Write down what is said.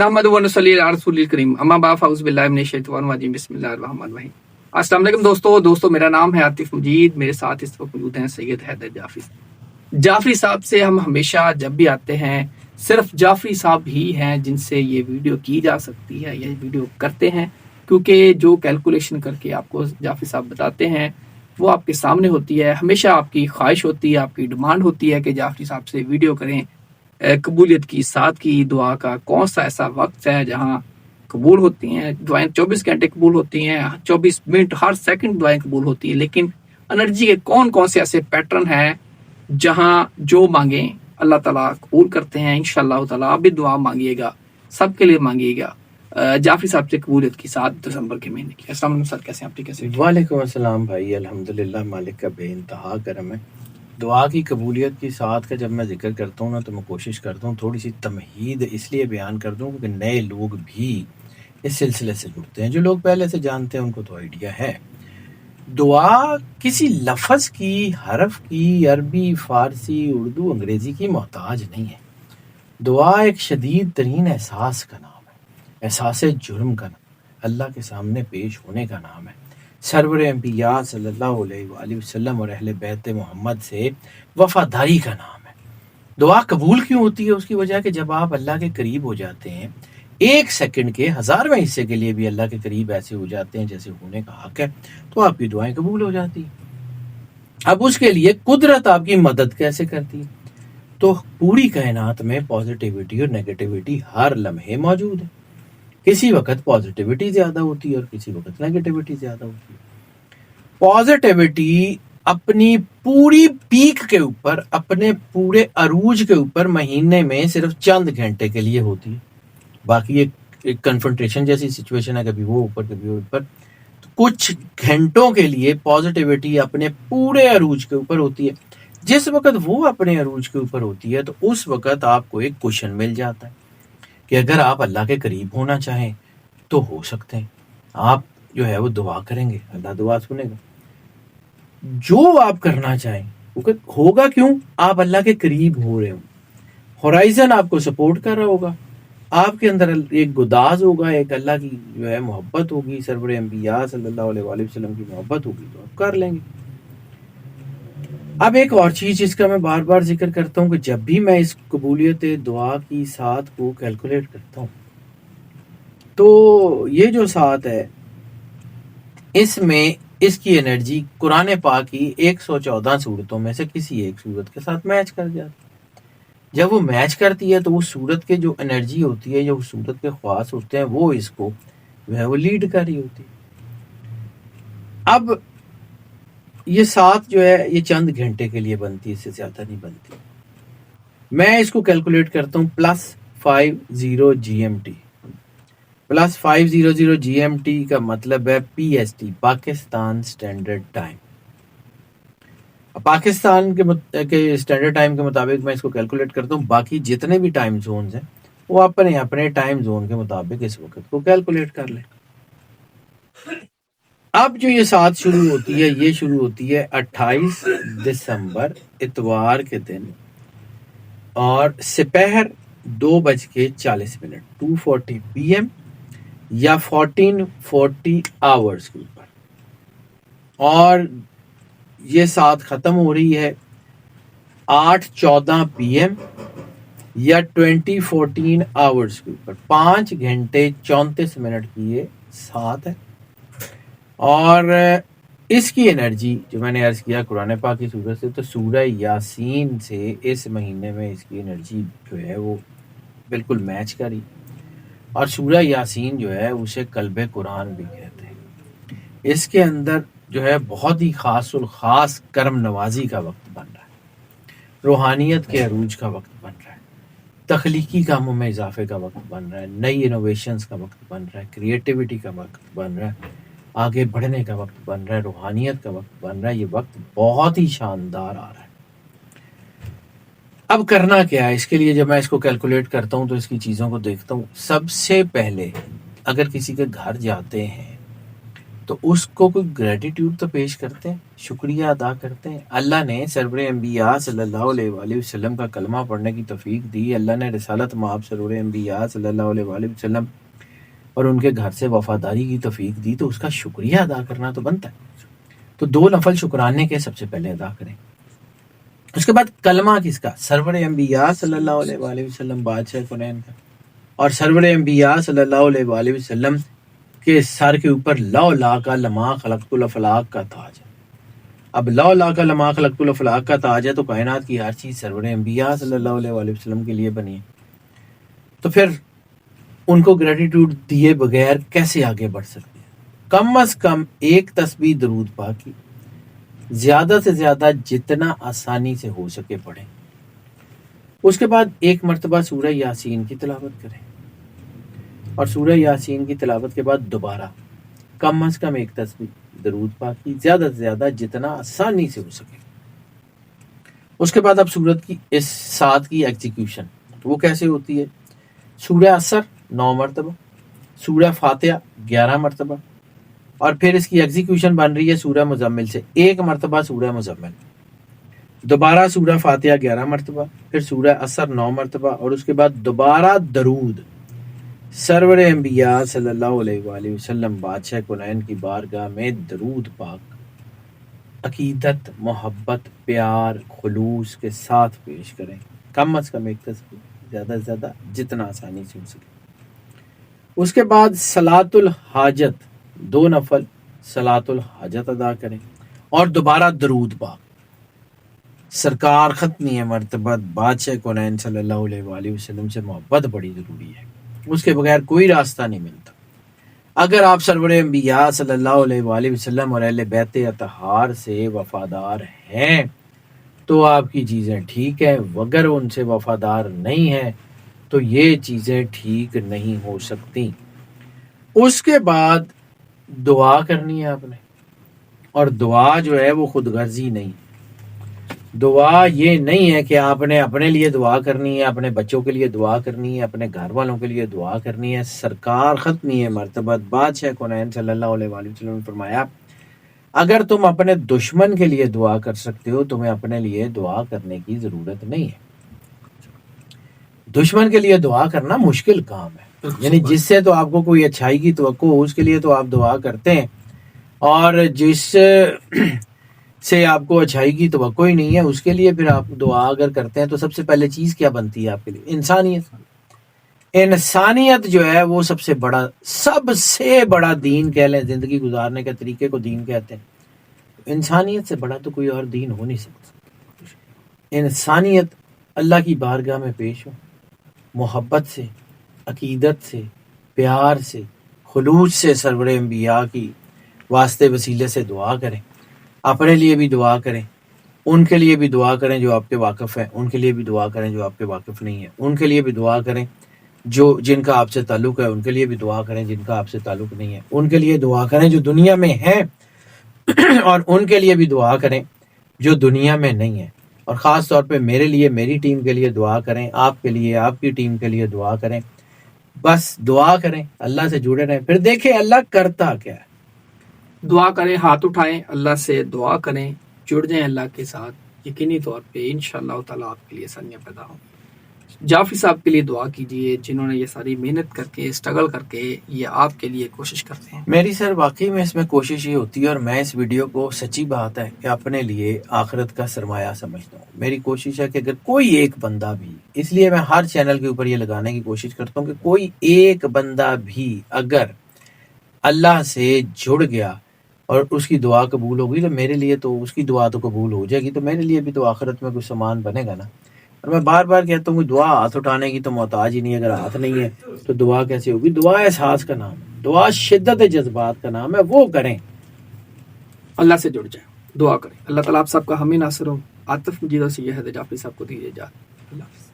नहमदुहु व नसल्ली अला रसूलिल करीम अम्मा बाद फ़अऊज़ु बिल्लाहि मिनश शैतानिर रजीम बिस्मिल्लाहिर रहमानिर रहीम। अस्सलाम वालेकुम दोस्तों मेरा नाम है आतिफ मजीद। मेरे साथ इस वक्त मौजूद हैं सैयद हैदर जाफरी साहब से हम हमेशा जब भी आते हैं सिर्फ जाफरी साहब ही हैं जिनसे ये वीडियो की जा सकती है, ये वीडियो करते हैं, क्योंकि जो कैलकुलेशन करके आपको जाफरी साहब बताते हैं वो आपके सामने होती है। हमेशा आपकी ख्वाहिश होती है, आपकी डिमांड होती है कि जाफरी साहब से वीडियो करें। कबूलियत की साथ की दुआ का कौन सा ऐसा वक्त है जहाँ कबूल होती हैं दुआएं, 24 घंटे कबूल होती हैं, 24 मिनट हर सेकंड दुआएं कबूल होती हैं, लेकिन एनर्जी के कौन कौन से ऐसे पैटर्न हैं जहाँ जो मांगे अल्लाह ताला कबूल करते हैं। इंशाअल्लाह ताला आप भी दुआ मांगिएगा, सबके लिए मांगिएगा। जाफरी साहब से कबूलियत की 7 दिसंबर के महीने की। अस्सलाम वालेकुम सर, कैसे हैं आप? ठीक है। वालेकुम अस्सलाम भाई, अल्हम्दुलिल्लाह, मालिक का बेइंतहा करम है। दुआ की कबूलियत की साथ का जब मैं जिक्र करता हूँ ना तो मैं कोशिश करता हूँ थोड़ी सी तमहीद इसलिए बयान कर दूँ क्योंकि नए लोग भी इस सिलसिले से जुड़ते हैं। जो लोग पहले से जानते हैं उनको तो आइडिया है। दुआ किसी लफ्ज़ की, हरफ की, अरबी, फ़ारसी, उर्दू, अंग्रेज़ी की मोहताज नहीं है। दुआ एक शदीद तरीन एहसास का नाम है, एहसास जुर्म का नाम, अल्लाह के सामने पेश होने का नाम है। सरवर अंबिया सल्लल्लाहु अलैहि वसल्लम और अहले बैत मोहम्मद से वफादारी का नाम है। दुआ कबूल क्यों होती है? उसकी वजह कि जब आप अल्लाह के करीब हो जाते हैं, 1 सेकंड के 1000वें हिस्से के लिए भी अल्लाह के करीब ऐसे हो जाते हैं जैसे होने का हक है, तो आपकी दुआएं कबूल हो जाती हैं। अब उसके लिए कुदरत आपकी मदद कैसे करती है? तो पूरी कायनात में पॉजिटिविटी और नेगेटिविटी हर लम्हे मौजूद है। किसी वक्त पॉजिटिविटी ज्यादा होती है और किसी वक्त नेगेटिविटी ज्यादा होती है। पॉजिटिविटी अपनी पूरी पीक के ऊपर, अपने पूरे अरूज के ऊपर महीने में सिर्फ चंद घंटे के लिए होती है। बाकी एक कन्फ्रंटेशन जैसी सिचुएशन है, कभी वो ऊपर कभी वो ऊपर। तो कुछ घंटों के लिए पॉजिटिविटी अपने पूरे अरूज के ऊपर होती है। जिस वक्त वो अपने अरूज के ऊपर होती है तो उस वक्त आपको एक कुशन मिल जाता है कि अगर आप अल्लाह के करीब होना चाहें तो हो सकते हैं। आप जो है वो दुआ करेंगे, अल्लाह दुआ सुनेगा। जो आप करना चाहें होगा। क्यों? आप अल्लाह के करीब हो रहे हो, होराइजन आपको सपोर्ट कर रहा होगा, आपके अंदर एक गुदाज होगा, एक अल्लाह की जो है मोहब्बत होगी, सरवर अंबिया सल्लल्लाहु अलैहि वसल्लम की मोहब्बत होगी, तो आप कर लेंगे। अब एक और चीज जिसका मैं बार बार जिक्र करता हूँ कि जब भी मैं इस कबूलियत दुआ की साथ को कैलकुलेट करता हूँ तो ये जो साथ है इसमें इसकी एनर्जी कुरान पाक की 114 सूरतों में से किसी एक सूरत के साथ मैच कर जाती है। जब वो मैच करती है तो उस सूरत के जो एनर्जी होती है, जो उस सूरत के ख्वास होते हैं, वो इसको जो है वो लीड कर रही होती है। अब ये साथ जो है ये चंद घंटे के लिए बनती है, इससे ज्यादा नहीं बनती। मैं इसको कैलकुलेट करता हूँ +50 GMT। +500 GMT का मतलब है PST, Pakistan standard time. Pakistan के स्टैंडर्ड टाइम के मुताबिक मैं इसको कैलकुलेट करता हूँ। बाकी जितने भी टाइम जोन्स हैं वो अपने अपने टाइम जोन के मुताबिक इस वक्त को कैलकुलेट कर लें। अब जो ये साथ शुरू होती है, ये शुरू होती है 28 दिसंबर इतवार के दिन और सिपहर 2:40 2:40 PM या 1440 आवर्स के ऊपर, और ये साथ खत्म हो रही है 8:14 PM या 2014 आवर्स के ऊपर। 5 घंटे 34 मिनट की ये साथ है। और इसकी एनर्जी जो मैंने अर्ज किया कुरान पाक की सूरत से, तो सूरह यासीन से इस महीने में इसकी एनर्जी जो है वो बिल्कुल मैच करी। और सूरह यासीन जो है उसे कल्बे कुरान भी कहते हैं। इसके अंदर जो है बहुत ही खास कर्म नवाजी का वक्त बन रहा है, रूहानियत के अरूज का वक्त बन रहा है, तख्लीकी कामों में इजाफे का वक्त बन रहा है, नई इनोवेशंस का वक्त बन रहा है, क्रिएटिविटी का वक्त बन रहा है, आगे बढ़ने का वक्त बन रहा है, रूहानियत का वक्त बन रहा है। ये वक्त बहुत ही शानदार आ रहा है। अब करना क्या है इसके लिए? जब मैं इसको कैलकुलेट करता हूँ तो इसकी चीज़ों को देखता हूँ। सबसे पहले अगर किसी के घर जाते हैं تو اس کو کوئی گریٹیٹیوڈ تو پیش کرتے ہیں، شکریہ ادا کرتے ہیں۔ اللہ نے سرور انبیاء صلی اللہ علیہ وآلہ وسلم کا کلمہ پڑھنے کی توفیق دی، اللہ نے رسالت مآب سرور انبیاء صلی اللہ علیہ وآلہ وسلم اور ان کے گھر سے وفاداری کی توفیق دی، تو اس کا شکریہ ادا کرنا تو بنتا ہے۔ تو 2 نفل شکرانے کے سب سے پہلے ادا کریں۔ اس کے بعد کلمہ کس کا؟ سرور انبیاء صلی اللہ علیہ وآلہ وسلم بادشاہ کونین کا، اور سرور انبیاء صلی اللہ علیہ وآلہ وسلم کے سر کے اوپر لولا کا لما خلقت الافلاق کا تاج ہے۔ اب لولا کا لما خلقت الافلاق کا تاج ہے تو کائنات کی ہر چیز سرور انبیاء صلی اللہ علیہ وآلہ وسلم کے لیے بنی ہے، تو پھر ان کو گریٹیٹیوڈ دیے بغیر کیسے آگے بڑھ سکتے ہیں؟ کم از کم ایک تسبیح درود پاک کی زیادہ سے زیادہ جتنا آسانی سے ہو سکے پڑھیں۔ اس کے بعد ایک مرتبہ سورہ یاسین کی تلاوت کریں، اور سورہ یاسین کی تلاوت کے بعد دوبارہ کم از کم ایک تسبیح درود پاک کی زیادہ سے زیادہ جتنا آسانی سے ہو سکے۔ اس کے بعد اب سورت کی اس 7 کی ایگزیکیوشن وہ کیسے ہوتی ہے؟ سورہ عصر 9 مرتبہ، سورہ فاتحہ 11 مرتبہ، اور پھر اس کی ایگزیکیوشن بن رہی ہے سورہ مزمل سے 1 مرتبہ سورہ مزمل، دوبارہ سورہ فاتحہ 11 مرتبہ، پھر سورہ عصر 9 مرتبہ، اور اس کے بعد دوبارہ درود سرور انبیاء صلی اللہ علیہ وآلہ وسلم بادشاہ کونین کی بارگاہ میں درود پاک عقیدت، محبت، پیار، خلوص کے ساتھ پیش کریں۔ کم از کم ایک تسبیح، زیادہ سے زیادہ جتنا آسانی سے ہو سکے۔ اس کے بعد صلاۃ الحاجت 2 نفل صلاۃ الحاجت ادا کریں، اور دوبارہ درود پاک سرکار ختمی مرتبہ بادشاہ کونین صلی اللہ علیہ وآلہ وسلم سے محبت بڑی ضروری ہے، اس کے بغیر کوئی راستہ نہیں ملتا۔ اگر آپ سرور انبیاء صلی اللہ علیہ وآلہ وسلم اور اہل بیت اطہار سے وفادار ہیں تو آپ کی چیزیں ٹھیک ہیں، اگر ان سے وفادار نہیں ہیں تو یہ چیزیں ٹھیک نہیں ہو سکتی۔ اس کے بعد دعا کرنی ہے آپ نے، اور دعا جو ہے وہ خود غرضی نہیں۔ دعا یہ نہیں ہے کہ آپ نے اپنے لیے دعا کرنی ہے، اپنے بچوں کے لیے دعا کرنی ہے، اپنے گھر والوں کے لیے دعا کرنی ہے۔ سرکار ختمی مرتبہ بادشاہ کونین صلی اللہ علیہ وآلہ وسلم نے فرمایا اگر تم اپنے دشمن کے لیے دعا کر سکتے ہو تمہیں اپنے لیے دعا کرنے کی ضرورت نہیں ہے۔ دشمن کے لیے دعا کرنا مشکل کام ہے، یعنی جس سے تو آپ کو کوئی اچھائی کی توقع ہو اس کے لیے تو آپ دعا کرتے ہیں، اور جس سے آپ کو اچھائی کی توقع ہی نہیں ہے اس کے لیے پھر آپ دعا اگر کرتے ہیں تو سب سے پہلے چیز کیا بنتی ہے آپ کے لیے؟ انسانیت۔ انسانیت جو ہے وہ سب سے بڑا دین کہہ لیں، زندگی گزارنے کے طریقے کو دین کہتے ہیں۔ انسانیت سے بڑا تو کوئی اور دین ہو نہیں سکتا۔ انسانیت اللہ کی بارگاہ میں پیش ہو، محبت سے، عقیدت سے، پیار سے، خلوص سے سرور انبیاء کی واسطے وسیلے سے دعا کریں، اپنے لیے بھی دعا کریں، ان کے لیے بھی دعا کریں جو آپ کے واقف ہیں، ان کے لیے بھی دعا کریں جو آپ کے واقف نہیں ہیں، ان کے لیے بھی دعا کریں جن کا آپ سے تعلق ہے، ان کے لیے بھی دعا کریں جن کا آپ سے تعلق نہیں ہے، ان کے لیے دعا کریں جو دنیا میں ہیں اور ان کے لیے بھی دعا کریں جو دنیا میں نہیں ہیں، اور خاص طور پہ میرے لیے، میری ٹیم کے لیے دعا کریں، آپ کے لیے، آپ کی ٹیم کے لیے دعا کریں۔ بس دعا کریں، اللہ سے جڑے رہیں، پھر دیکھیں اللہ کرتا کیا ہے۔ دعا کریں، ہاتھ اٹھائیں، اللہ سے دعا کریں، جڑ جائیں اللہ کے ساتھ، یقینی طور پہ انشاءاللہ تعالیٰ آپ کے لیے آسانیاں پیدا ہوں گی۔ جعفری صاحب کے لیے دعا کیجیے جنہوں نے یہ ساری محنت کر کے، اسٹرگل کر کے یہ آپ کے لیے کوشش کرتے ہیں۔ میری سر واقعی میں اس میں کوشش یہ ہوتی ہے، اور میں اس ویڈیو کو سچی بات ہے کہ اپنے لیے آخرت کا سرمایہ سمجھتا ہوں۔ میری کوشش ہے کہ اگر کوئی ایک بندہ بھی، اس لیے میں ہر چینل کے اوپر یہ لگانے کی کوشش کرتا ہوں کہ کوئی ایک بندہ بھی اگر اللہ سے جڑ گیا اور اس کی دعا قبول ہوگی تو میرے لیے تو اس کی دعا تو قبول ہو جائے گی، تو میرے لیے بھی تو آخرت میں کوئی سامان بنے گا نا۔ اور میں بار بار کہتا ہوں کہ دعا ہاتھ اٹھانے کی تو محتاج ہی نہیں، اگر ہاتھ نہیں ہے تو دعا کیسے ہوگی؟ دعا احساس کا نام ہے، دعا شدت جذبات کا نام ہے، وہ کریں، اللہ سے جڑ جائیں، دعا کریں۔ اللہ تعالیٰ آپ سب کا حامی ناصر ہو۔ عاطف مجید اور سید جعفری صاحب کو دیجیے اجازت۔ اللہ حافظ۔